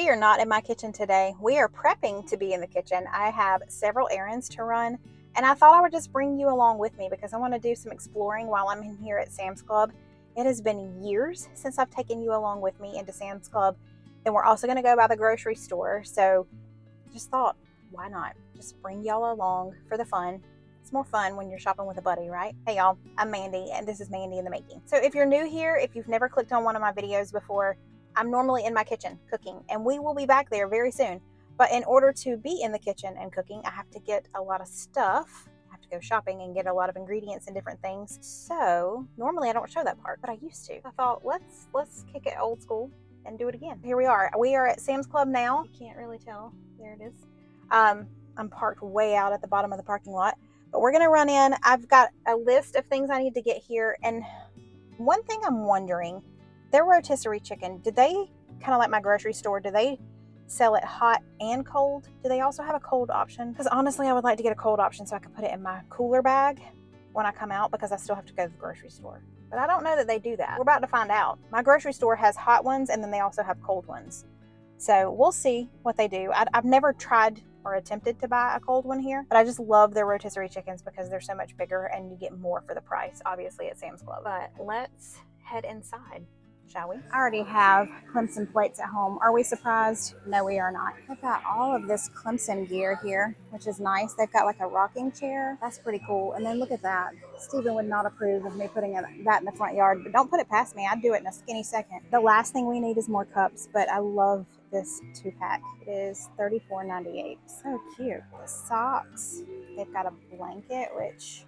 we are not in my kitchen today. We are prepping to be in the kitchen. I have several errands to run, and I thought I would just bring you along with me because I want to do some exploring while I'm in here at Sam's Club. It has been years since I've taken you along with me into Sam's Club. Then we're also going to go by the grocery store. So just thought, why not? Just bring y'all along for the fun. It's more fun when you're shopping with a buddy, right? Hey y'all, I'm Mandy, and this is Mandy in the Making. So if you're new here, if you've never clicked on one of my videos before, I'm normally in my kitchen cooking, and we will be back there very soon. But in order to be in the kitchen and cooking, I have to get a lot of stuff. I have to go shopping and get a lot of ingredients and different things. So normally I don't show that part, but I used to. I thought, let's kick it old school and do it again. Here we are. We are at Sam's Club now. You can't really tell. There it is. I'm parked way out at the bottom of the parking lot, but we're gonna run in. I've got a list of things I need to get here, and one thing I'm wondering, their rotisserie chicken, do they, kind of like my grocery store, do they sell it hot and cold? Do they also have a cold option? Because honestly, I would like to get a cold option so I can put it in my cooler bag when I come out, because I still have to go to the grocery store. But I don't know that they do that. We're about to find out. My grocery store has hot ones, and then they also have cold ones. So we'll see what they do. I've never tried or attempted to buy a cold one here, but I just love their rotisserie chickens because they're so much bigger and you get more for the price, obviously, at Sam's Club. But let's head inside, shall we? I already have Clemson plates at home. Are we surprised? No, we are not. They've got all of this Clemson gear here, which is nice. They've got like a rocking chair. That's pretty cool. And then look at that. Stephen would not approve of me putting that in the front yard, but don't put it past me. I'd do it in a skinny second. The last thing we need is more cups, but I love this 2-pack. It is $34.98. So cute. The socks. They've got a blanket, which,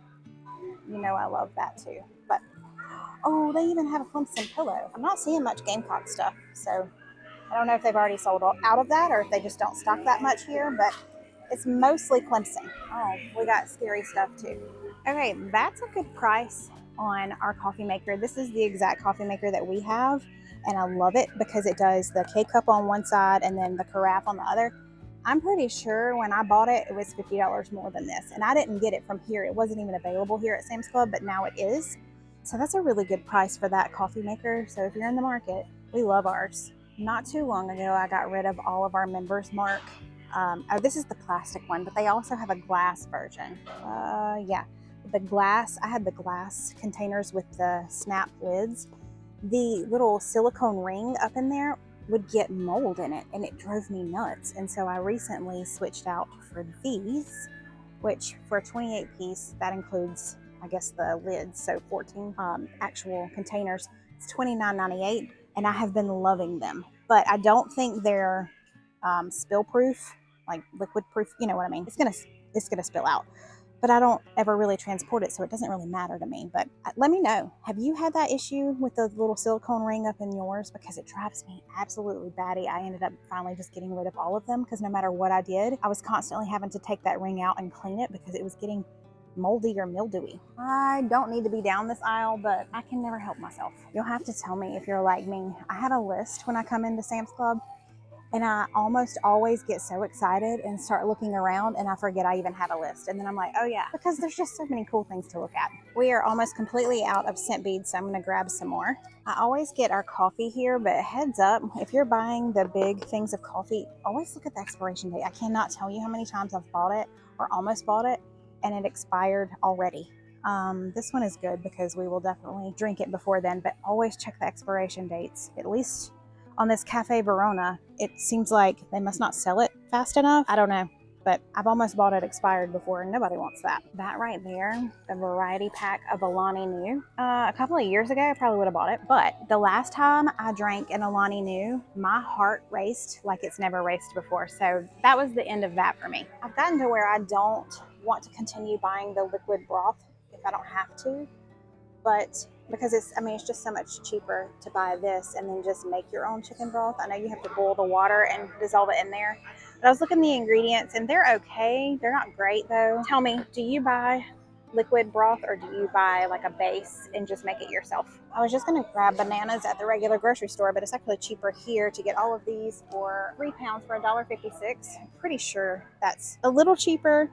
you know, I love that too. But oh, they even have a Clemson pillow. I'm not seeing much Gamecock stuff, so I don't know if they've already sold out of that or if they just don't stock that much here, but it's mostly Clemson. Oh, we got scary stuff too. Okay, that's a good price on our coffee maker. This is the exact coffee maker that we have, and I love it because it does the K-cup on one side and then the carafe on the other. I'm pretty sure when I bought it, it was $50 more than this, and I didn't get it from here. It wasn't even available here at Sam's Club, but now it is. So that's a really good price for that coffee maker. So if you're in the market, we love ours. Not too long ago, I got rid of all of our Members Mark. Oh, this is the plastic one, but they also have a glass version. Yeah, the glass, I had the glass containers with the snap lids. The little silicone ring up in there would get mold in it, and it drove me nuts. And so I recently switched out for these, which for a 28 piece, that includes, I guess, the lids, so 14 actual containers. It's $29.98, and I have been loving them. But I don't think they're spill proof, like liquid proof. You know what I mean? It's gonna spill out. But I don't ever really transport it, so it doesn't really matter to me. But let me know, have you had that issue with the little silicone ring up in yours? Because it drives me absolutely batty. I ended up finally just getting rid of all of them because no matter what I did, I was constantly having to take that ring out and clean it because it was getting moldy or mildewy. I don't need to be down this aisle, but I can never help myself. You'll have to tell me if you're like me. I have a list when I come into Sam's Club, and I almost always get so excited and start looking around and I forget I even have a list. And then I'm like, oh yeah, because there's just so many cool things to look at. We are almost completely out of scent beads, so I'm gonna grab some more. I always get our coffee here, but heads up, if you're buying the big things of coffee, always look at the expiration date. I cannot tell you how many times I've bought it or almost bought it and it expired already. This one is good because we will definitely drink it before then, but always check the expiration dates. At least on this Cafe Verona, it seems like they must not sell it fast enough. I don't know, but I've almost bought it expired before and nobody wants that. That right there, the variety pack of Alani Nu. A couple of years ago, I probably would have bought it, but the last time I drank an Alani Nu, my heart raced like it's never raced before. So that was the end of that for me. I've gotten to where I don't want to continue buying the liquid broth if I don't have to, but because it's just so much cheaper to buy this and then just make your own chicken broth. I know you have to boil the water and dissolve it in there, but I was looking at the ingredients and they're okay. They're not great though. Tell me, do you buy liquid broth or do you buy like a base and just make it yourself? I was just gonna grab bananas at the regular grocery store, but it's actually cheaper here to get all of these for 3 pounds for $1.56. I'm pretty sure that's a little cheaper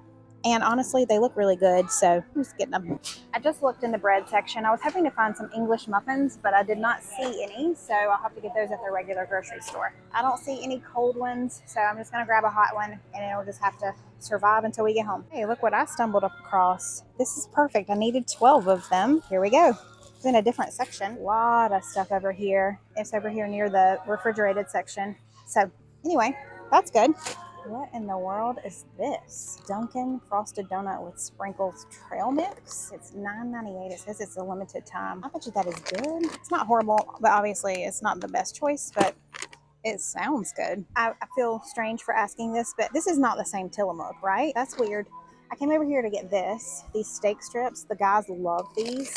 And honestly, they look really good, so I'm just getting them. I just looked in the bread section. I was hoping to find some English muffins, but I did not see any, so I'll have to get those at the regular grocery store. I don't see any cold ones, so I'm just going to grab a hot one, and it'll just have to survive until we get home. Hey, look what I stumbled across. This is perfect. I needed 12 of them. Here we go. It's in a different section. A lot of stuff over here. It's over here near the refrigerated section. So anyway, that's good. What in the world is this? Dunkin' Frosted Donut with Sprinkles Trail Mix. It's $9.98. It says it's a limited time. I bet you that is good. It's not horrible, but obviously it's not the best choice, but it sounds good. I feel strange for asking this, but this is not the same Tillamook, right? That's weird. I came over here to get these steak strips. The guys love these.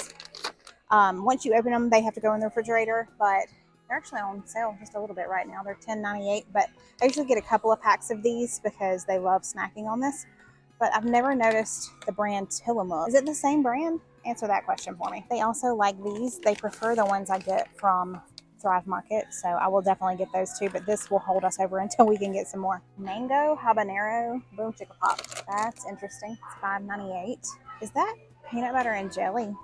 Once you open them, they have to go in the refrigerator, but they're actually on sale just a little bit right now. They're $10.98, but I usually get a couple of packs of these because they love snacking on this. But I've never noticed the brand Tillamook. Is it the same brand? Answer that question for me. They also like these. They prefer the ones I get from Thrive Market, so I will definitely get those too, but this will hold us over until we can get some more. Mango habanero boom chicka pop. That's interesting. It's $5.98. Is that peanut butter and jelly?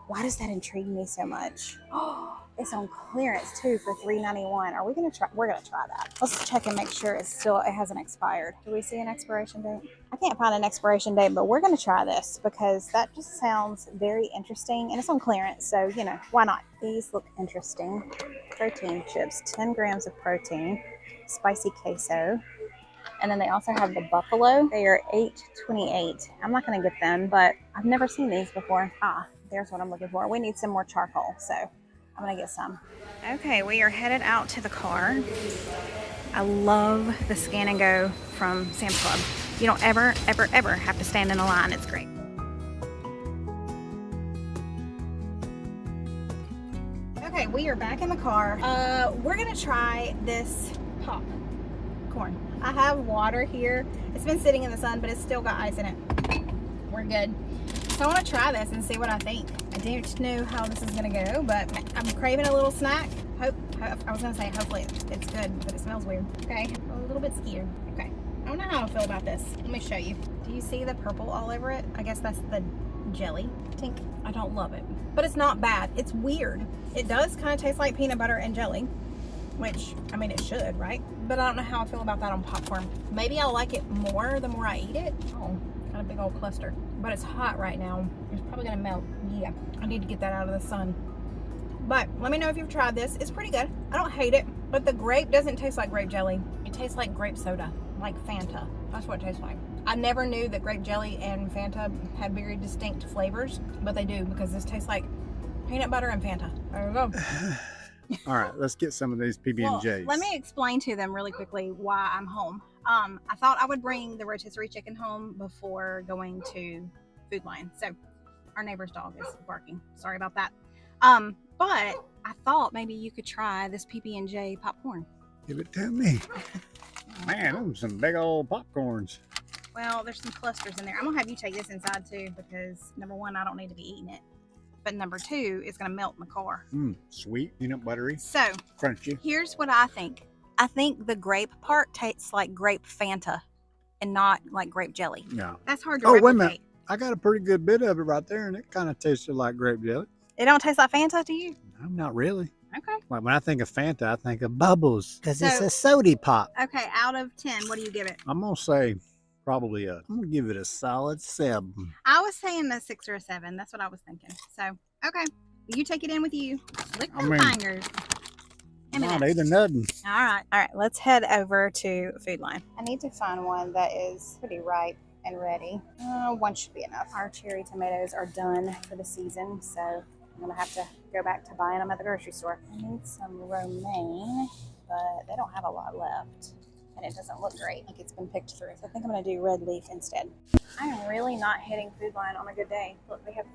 Why does that intrigue me so much? It's on clearance too for $3.91. Are we gonna try? We're gonna try that. Let's check and make sure it hasn't expired. Do we see an expiration date? I can't find an expiration date, but we're gonna try this because that just sounds very interesting, and it's on clearance, so you know why not? These look interesting. Protein chips, 10 grams of protein, spicy queso. And then they also have the buffalo. They are $8.28. I'm not going to get them, but I've never seen these before. There's what I'm looking for. We need some more charcoal, so I'm going to get some. Okay, we are headed out to the car. I love the scan and go from Sam's Club. You don't ever, ever, ever have to stand in a line. It's great. Okay, we are back in the car. We're going to try this popcorn. I have water here. It's been sitting in the sun, but it's still got ice in it. We're good. So I want to try this and see what I think. I don't know how this is going to go, but I'm craving a little snack. I was going to say hopefully it's good, but it smells weird. Okay, I'm a little bit scared. Okay, I don't know how I feel about this. Let me show you. Do you see the purple all over it? I guess that's the jelly. Tink. I don't love it, but it's not bad. It's weird. It does kind of taste like peanut butter and jelly, which, I mean, it should, right? But I don't know how I feel about that on popcorn. Maybe I'll like it more the more I eat it. Oh, got a big old cluster. But it's hot right now. It's probably gonna melt. Yeah, I need to get that out of the sun. But let me know if you've tried this. It's pretty good. I don't hate it, but the grape doesn't taste like grape jelly. It tastes like grape soda, like Fanta. That's what it tastes like. I never knew that grape jelly and Fanta had very distinct flavors, but they do, because this tastes like peanut butter and Fanta. There we go. All right, let's get some of these PB&Js. Well, let me explain to them really quickly why I'm home. I thought I would bring the rotisserie chicken home before going to Food Lion. So our neighbor's dog is barking. Sorry about that. But I thought maybe you could try this PB&J popcorn. Give it to me. Man, those are some big old popcorns. Well, there's some clusters in there. I'm gonna have you take this inside too, because number one, I don't need to be eating it. But number two, it's gonna melt in the car. Sweet, peanut buttery. So crunchy. Here's what I think. I think the grape part tastes like grape Fanta and not like grape jelly. No. That's hard to replicate. Wait a minute. I got a pretty good bit of it right there, and it kind of tasted like grape jelly. It don't taste like Fanta to you? No, not really. Okay. Like when I think of Fanta, I think of bubbles, because it's a sody pop. Okay, out of 10, what do you give it? I'm going to say probably I'm going to give it a solid 7. I was saying a 6 or a 7. That's what I was thinking. So, okay. You take it in with you. Lick them fingers. Not either nothing. All right. Let's head over to Food Lion. I need to find one that is pretty ripe and ready. One should be enough. Our cherry tomatoes are done for the season, so I'm gonna have to go back to buying them at the grocery store. I need some romaine, but they don't have a lot left, and it doesn't look great, like it's been picked through. So I think I'm gonna do red leaf instead. I am really not hitting Food Lion on a good day. Look, they have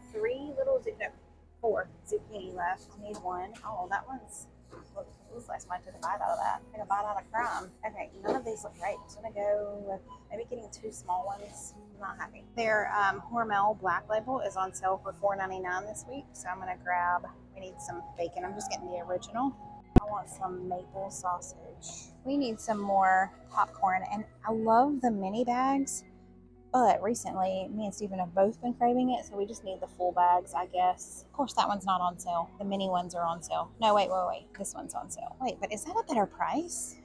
4 zucchini left. I need one. Oh, that one's. Look, looks like somebody took a bite out of that. Take a bite out of crumb. Okay, none of these look great. I'm just gonna go with maybe getting 2 small ones. I'm not happy. Their Hormel Black Label is on sale for $4.99 this week, so I'm gonna grab. We need some bacon. I'm just getting the original. I want some maple sausage. We need some more popcorn, and I love the mini bags, But recently, me and Stephen have both been craving it, so we just need the full bags, I guess. Of course, that one's not on sale. The mini ones are on sale. No, wait. This one's on sale. Wait, but is that a better price?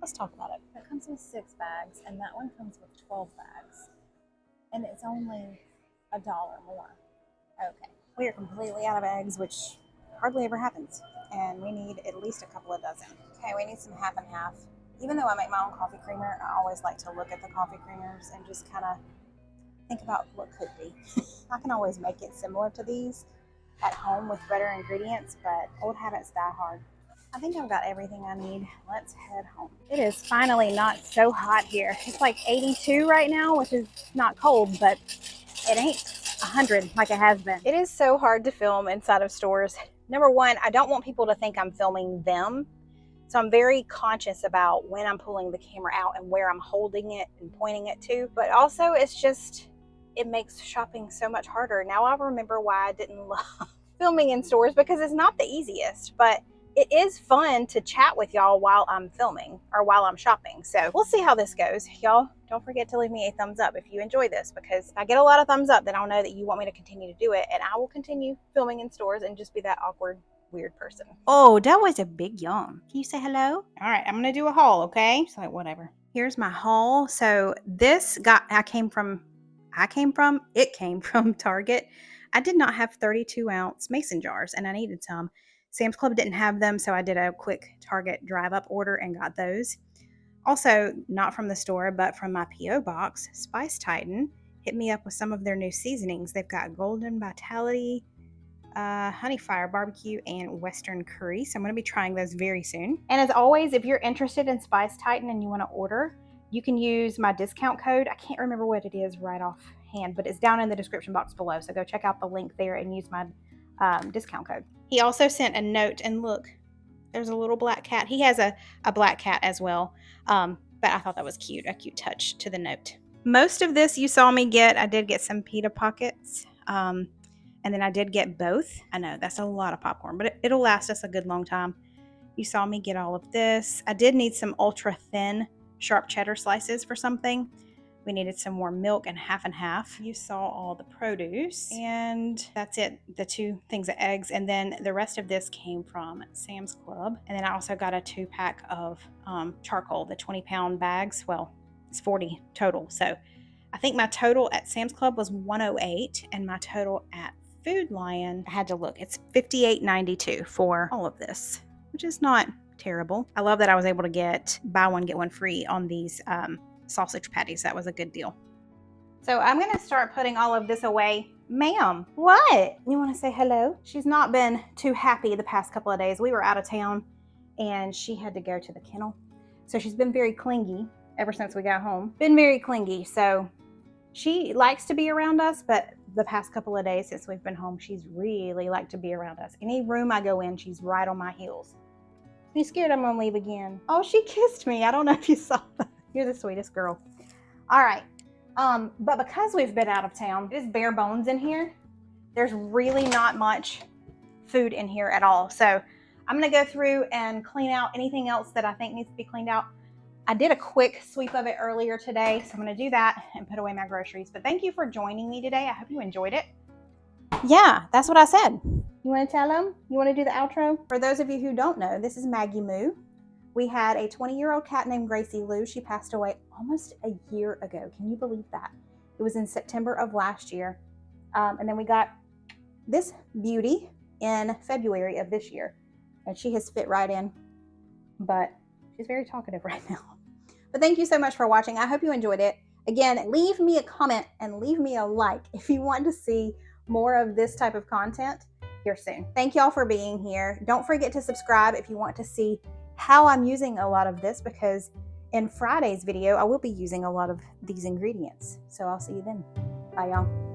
Let's talk about it. It comes with 6 bags, and that one comes with 12 bags. And it's only $1 more. Okay. We are completely out of eggs, which hardly ever happens. And we need at least a couple of dozen. Okay, we need some half and half. Even though I make my own coffee creamer, I always like to look at the coffee creamers and just kind of think about what could be. I can always make it similar to these at home with better ingredients, but old habits die hard. I think I've got everything I need. Let's head home. It is finally not so hot here. It's like 82 right now, which is not cold, but it ain't 100 like it has been. It is so hard to film inside of stores. Number one, I don't want people to think I'm filming them. So I'm very conscious about when I'm pulling the camera out and where I'm holding it and pointing it to. But also it makes shopping so much harder. Now I remember why I didn't love filming in stores, because it's not the easiest, but it is fun to chat with y'all while I'm filming or while I'm shopping. So we'll see how this goes. Y'all, don't forget to leave me a thumbs up if you enjoy this, because if I get a lot of thumbs up, then I'll know that you want me to continue to do it, and I will continue filming in stores and just be that awkward, weird person. Oh, that was a big yawn. Can you say hello? All right, I'm gonna do a haul, okay? So like, whatever. Here's my haul. So it came from Target. I did not have 32-ounce mason jars, and I needed some. Sam's Club didn't have them, so I did a quick Target drive-up order and got those. Also, not from the store, but from my P.O. box, Spice Titan hit me up with some of their new seasonings. They've got Golden Vitality, Honey Fire Barbecue, and Western Curry. So I'm going to be trying those very soon. And as always, if you're interested in Spice Titan and you want to order, you can use my discount code. I can't remember what it is right offhand, but it's down in the description box below. So go check out the link there and use my discount code. He also sent a note, and look, there's a little black cat. He has a black cat as well, but I thought that was cute, a cute touch to the note. Most of this you saw me get. I did get some pita pockets, and then I did get both. I know that's a lot of popcorn, but it'll last us a good long time. You saw me get all of this. I did need some ultra thin sharp cheddar slices for something. We needed some more milk and half. You saw all the produce, and that's it. The 2 things of eggs, and then the rest of this came from Sam's Club. And then I also got a 2-pack of charcoal, the 20-pound bags. Well, it's 40 total. So I think my total at Sam's Club was $108, and my total at Food Lion, I had to look, it's $58.92 for all of this, which is not terrible. I love that I was able to buy one, get one free on these sausage patties. That was a good deal. So I'm going to start putting all of this away. Ma'am, what? You want to say hello? She's not been too happy the past couple of days. We were out of town and she had to go to the kennel. So she's been very clingy ever since we got home. Been very clingy. So she likes to be around us, but the past couple of days since we've been home, she's really liked to be around us. Any room I go in, she's right on my heels. You scared I'm gonna leave again? Oh, she kissed me. I don't know if you saw that. You're the sweetest girl. All right. But because we've been out of town, it is bare bones in here. There's really not much food in here at all. So I'm going to go through and clean out anything else that I think needs to be cleaned out. I did a quick sweep of it earlier today, so I'm going to do that and put away my groceries. But thank you for joining me today. I hope you enjoyed it. Yeah, that's what I said. You want to tell them? You want to do the outro? For those of you who don't know, this is Maggie Moo. We had a 20-year-old cat named Gracie Lou. She passed away almost a year ago. Can you believe that? It was in September of last year. And then we got this beauty in February of this year. And she has fit right in. But she's very talkative right now. But thank you so much for watching. I hope you enjoyed it. Again, leave me a comment and leave me a like if you want to see more of this type of content here soon. Thank y'all for being here. Don't forget to subscribe if you want to see how I'm using a lot of this, because in Friday's video, I will be using a lot of these ingredients. So I'll see you then. Bye, y'all.